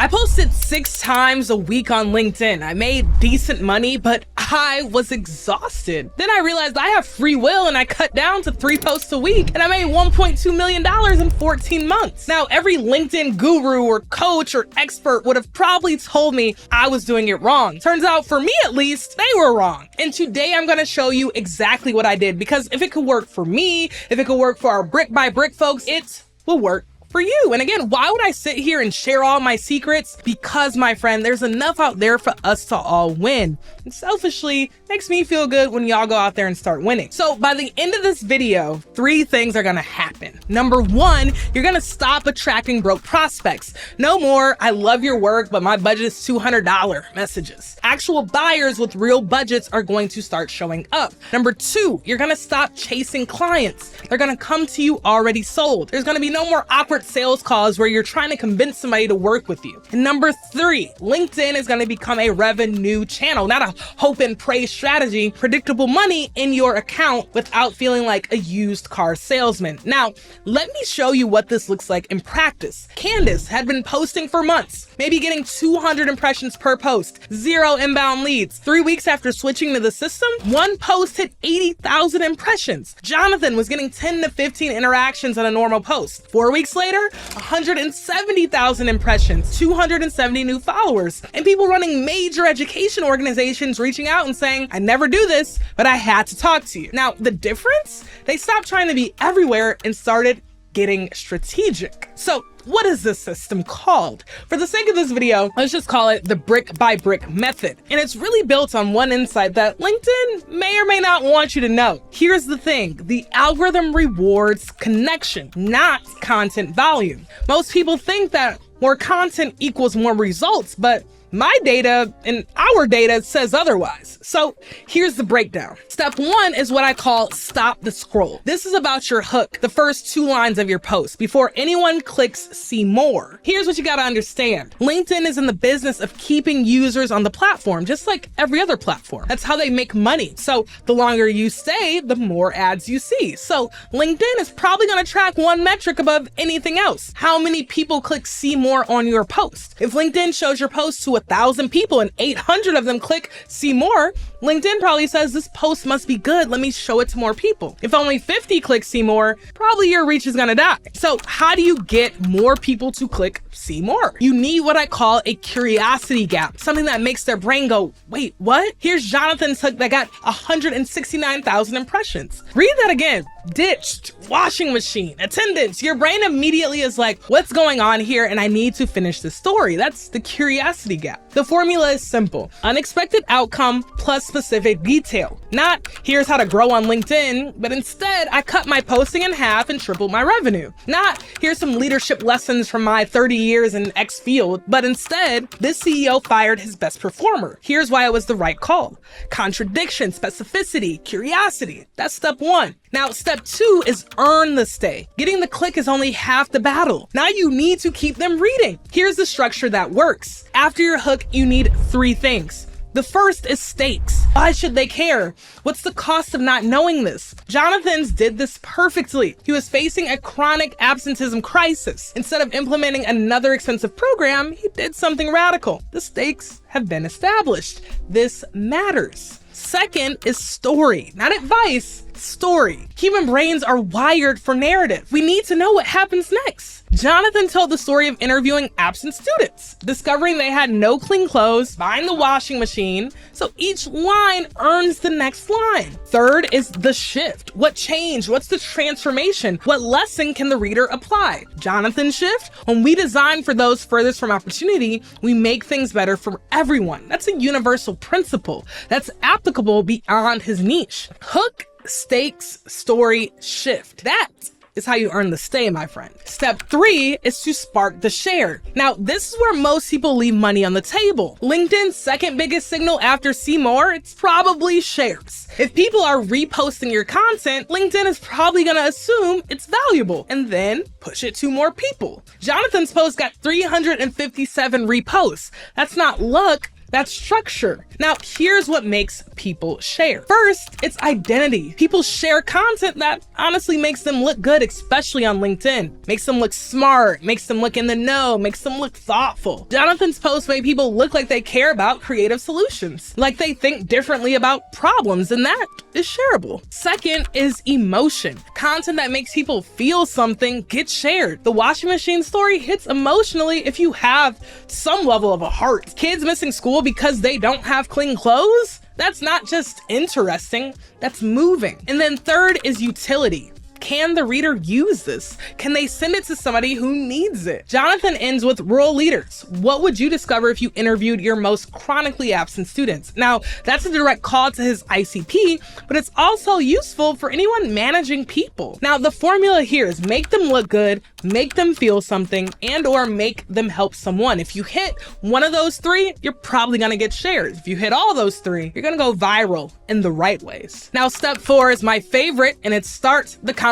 I posted 6 times a week on LinkedIn. I made decent money, but I was exhausted. Then I realized I have free will and I cut down to 3 posts a week and I made $1.2 million in 14 months. Now, every LinkedIn guru or coach or expert would have probably told me I was doing it wrong. Turns out, for me at least, they were wrong. And today I'm gonna show you exactly what I did, because if it could work for me, if it could work for our brick by brick folks, it will work for you. And again, why would I sit here and share all my secrets? Because, my friend, there's enough out there for us to all win. And selfishly, makes me feel good when y'all go out there and start winning. So by the end of this video, 3 things are gonna happen. Number 1, you're gonna stop attracting broke prospects. No more, I love your work, but my budget is $200 messages. Actual buyers with real budgets are going to start showing up. Number 2, you're gonna stop chasing clients. They're gonna come to you already sold. There's gonna be no more awkward sales calls where you're trying to convince somebody to work with you. And number 3, LinkedIn is going to become a revenue channel, not a hope and pray strategy. Predictable money in your account without feeling like a used car salesman. Now, let me show you what this looks like in practice. Candace had been posting for months, maybe getting 200 impressions per post, 0 inbound leads. 3 weeks after switching to the system, 1 post hit 80,000 impressions. Jonathan was getting 10 to 15 interactions on a normal post. 4 weeks later, 170,000 impressions, 270 new followers, and people running major education organizations reaching out and saying, I never do this, but I had to talk to you. Now, the difference? They stopped trying to be everywhere and started getting strategic. So what is this system called? For the sake of this video, let's just call it the brick by brick method. And it's really built on one insight that LinkedIn may or may not want you to know. Here's the thing, the algorithm rewards connection, not content volume. Most people think that more content equals more results, but my data and our data says otherwise. So here's the breakdown. Step 1 is what I call stop the scroll. This is about your hook, the first 2 lines of your post before anyone clicks see more. Here's what you gotta understand. LinkedIn is in the business of keeping users on the platform, just like every other platform. That's how they make money. So the longer you stay, the more ads you see. So LinkedIn is probably gonna track one metric above anything else. How many people click see more on your post? If LinkedIn shows your post to 1,000 people and 800 of them click see more, LinkedIn probably says this post must be good, let me show it to more people. If only 50 click see more, probably your reach is gonna die. So how do you get more people to click see more? You need what I call a curiosity gap, something that makes their brain go, wait, what? Here's Jonathan's hook that got 169,000 impressions. Read that again. Ditched, washing machine, attendance. Your brain immediately is like, what's going on here? And I need to finish the story. That's the curiosity gap. The formula is simple. Unexpected outcome plus specific detail. Not here's how to grow on LinkedIn, but instead I cut my posting in half and tripled my revenue. Not here's some leadership lessons from my 30 years in X field, but instead this CEO fired his best performer. Here's why it was the right call. Contradiction, specificity, curiosity. That's step 1. Now, step 2 is earn the stay. Getting the click is only half the battle. Now you need to keep them reading. Here's the structure that works. After your hook, you need 3 things. The first is stakes. Why should they care? What's the cost of not knowing this? Jonathan's did this perfectly. He was facing a chronic absenteeism crisis. Instead of implementing another expensive program, he did something radical. The stakes have been established. This matters. Second is story, not advice, story. Human brains are wired for narrative. We need to know what happens next. Jonathan told the story of interviewing absent students, discovering they had no clean clothes, buying the washing machine, so each line earns the next line. Third is the shift. What changed? What's the transformation? What lesson can the reader apply? Jonathan's shift? When we design for those furthest from opportunity, we make things better for everyone. That's a universal principle that's applicable beyond his niche. Hook, stakes, story, shift. That is how you earn the stay, my friend. Step 3 is to spark the share. Now, this is where most people leave money on the table. LinkedIn's second biggest signal after see more, it's probably shares. If people are reposting your content, LinkedIn is probably gonna assume it's valuable and then push it to more people. Jonathan's post got 357 reposts. That's not luck. That's structure. Now, here's what makes people share. First, it's identity. People share content that honestly makes them look good, especially on LinkedIn. Makes them look smart, makes them look in the know, makes them look thoughtful. Jonathan's posts made people look like they care about creative solutions, like they think differently about problems, and that is shareable. Second is emotion. Content that makes people feel something gets shared. The washing machine story hits emotionally if you have some level of a heart. Kids missing school because they don't have clean clothes? That's not just interesting, that's moving. And then third is utility. Can the reader use this? Can they send it to somebody who needs it? Jonathan ends with rural leaders. What would you discover if you interviewed your most chronically absent students? Now, that's a direct call to his ICP, but it's also useful for anyone managing people. Now, the formula here is make them look good, make them feel something, and or make them help someone. If you hit one of those three, you're probably gonna get shares. If you hit all those three, you're gonna go viral in the right ways. Now, step 4 is my favorite, and it starts the conversation.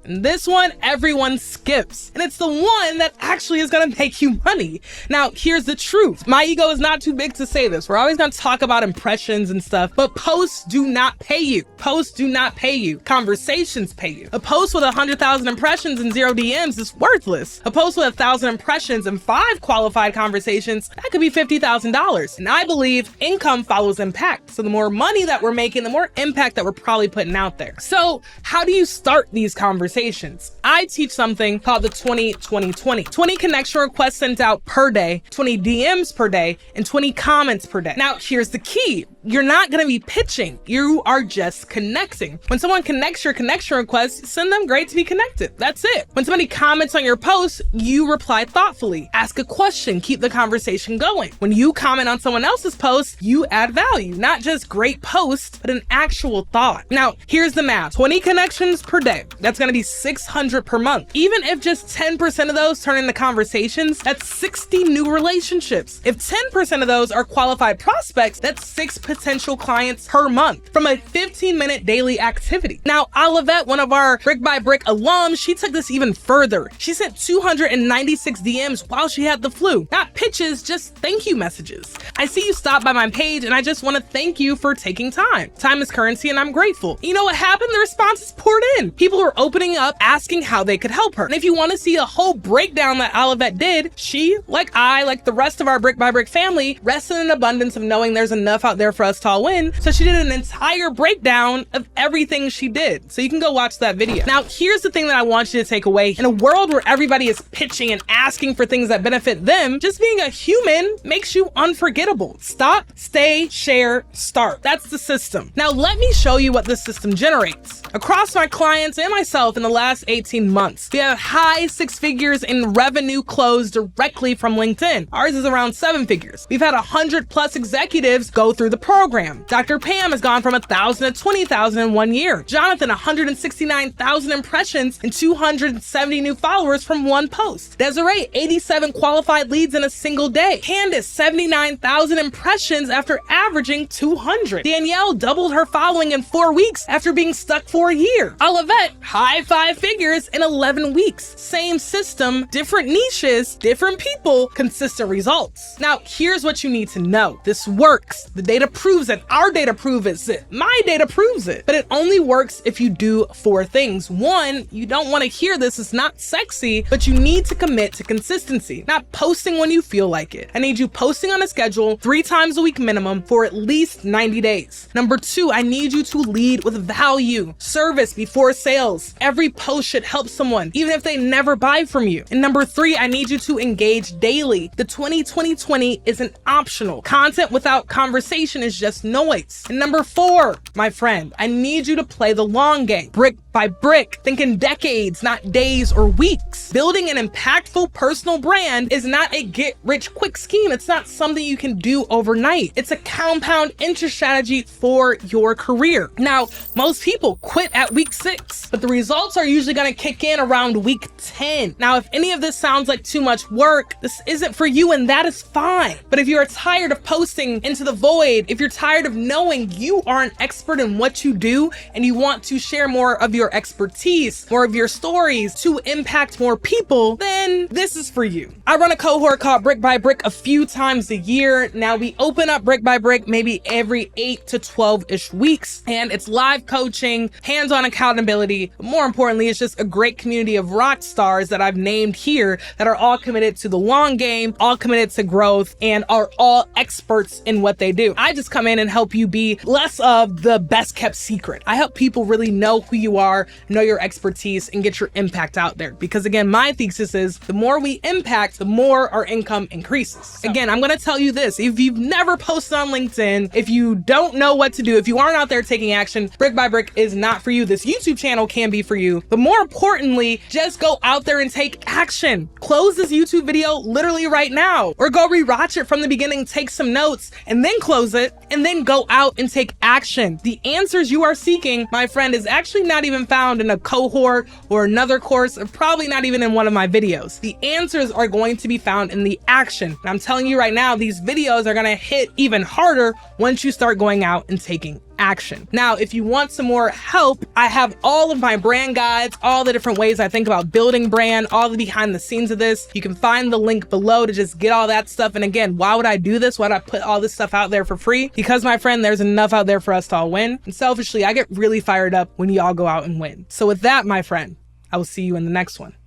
And this one, everyone skips. And it's the one that actually is gonna make you money. Now, here's the truth. My ego is not too big to say this. We're always gonna talk about impressions and stuff, but posts do not pay you. Posts do not pay you. Conversations pay you. A post with 100,000 impressions and 0 DMs is worthless. A post with 1,000 impressions and 5 qualified conversations, that could be $50,000. And I believe income follows impact. So the more money that we're making, the more impact that we're probably putting out there. So how do you start these conversations? I teach something called the 20-20-20. 20 connection requests sent out per day, 20 DMs per day, and 20 comments per day. Now, here's the key. You're not gonna be pitching. You are just connecting. When someone connects your connection request, send them great to be connected. That's it. When somebody comments on your post, you reply thoughtfully. Ask a question, keep the conversation going. When you comment on someone else's post, you add value, not just great posts, but an actual thought. Now, here's the math. 20 connections per day. That's gonna be 600 per month. Even if just 10% of those turn into conversations, that's 60 new relationships. If 10% of those are qualified prospects, that's 6 potential clients per month from a 15-minute daily activity. Now, Olivette, one of our Brick by Brick alums, she took this even further. She sent 296 DMs while she had the flu. Not pitches, just thank you messages. I see you stopped by my page and I just want to thank you for taking time. Time is currency and I'm grateful. You know what happened? The responses poured in. People were opening up, asking how they could help her. And if you want to see a whole breakdown that Olivette did, she, like I, like the rest of our Brick by Brick family, rested in an abundance of knowing there's enough out there for us to all win. So she did an entire breakdown of everything she did. So you can go watch that video. Now, here's the thing that I want you to take away. In a world where everybody is pitching and asking for things that benefit them, just being a human makes you unforgettable. Stop, stay, share, start. That's the system. Now, let me show you what this system generates. Across my clients and myself in the last 18 months, we have high 6 figures in revenue closed directly from LinkedIn. Ours is around 7 figures. We've had 100+ executives go through the program. Dr. Pam has gone from 1,000 to 20,000 in 1 year. Jonathan, 169,000 impressions and 270 new followers from one post. Desiree, 87 qualified leads in a single day. Candace, 79,000 impressions after averaging 200. Danielle doubled her following in 4 weeks after being stuck for a year. Olivette, high 5 figures in 11 weeks. Same system, different niches, different people, consistent results. Now, here's what you need to know. This works. The data proves it. Our data proves it. My data proves it. But it only works if you do 4 things. 1, you don't want to hear this. It's not sexy, but you need to commit to consistency, not posting when you feel like it. I need you posting on a schedule 3 times a week minimum for at least 90 days. Number 2, I need you to lead with value. Service before sales. Every post should help someone, even if they never buy from you. And number 3, I need you to engage daily. The 20-20-20 isn't optional. Content without conversation is just noise. And number 4, my friend, I need you to play the long game. Brick by brick, think in decades, not days or weeks. Building an impactful personal brand is not a get-rich-quick scheme. It's not something you can do overnight. It's a compound interest strategy for your career. Now, most people quit at week 6. 6, but the results are usually gonna kick in around week 10. Now, if any of this sounds like too much work, this isn't for you, and that is fine. But if you are tired of posting into the void, if you're tired of knowing you are an expert in what you do and you want to share more of your expertise, more of your stories to impact more people, then this is for you. I run a cohort called Brick by Brick a few times a year. Now, we open up Brick by Brick maybe every 8 to 12-ish weeks, and it's live coaching, hands-on accountability. But more importantly, it's just a great community of rock stars that I've named here that are all committed to the long game, all committed to growth, and are all experts in what they do. I just come in and help you be less of the best kept secret. I help people really know who you are, know your expertise, and get your impact out there. Because again, my thesis is the more we impact, the more our income increases. Again, I'm gonna tell you this, if you've never posted on LinkedIn, if you don't know what to do, if you aren't out there taking action, Brick by Brick is not for you. This YouTube channel can be for you, but more importantly, just go out there and take action. Close this YouTube video literally right now, or go rewatch it from the beginning, take some notes, and then close it, and then go out and take action. The answers you are seeking, my friend, is actually not even found in a cohort or another course, or probably not even in one of my videos. The answers are going to be found in the action. And I'm telling you right now, these videos are gonna hit even harder once you start going out and taking action. Now, if you want some more help, I have all of my brand guides, all the different ways I think about building brand, all the behind the scenes of this. You can find the link below to just get all that stuff. And again, why would I do this? Why would I put all this stuff out there for free? Because, my friend, there's enough out there for us to all win. And selfishly, I get really fired up when y'all go out and win. So with that, my friend, I will see you in the next one.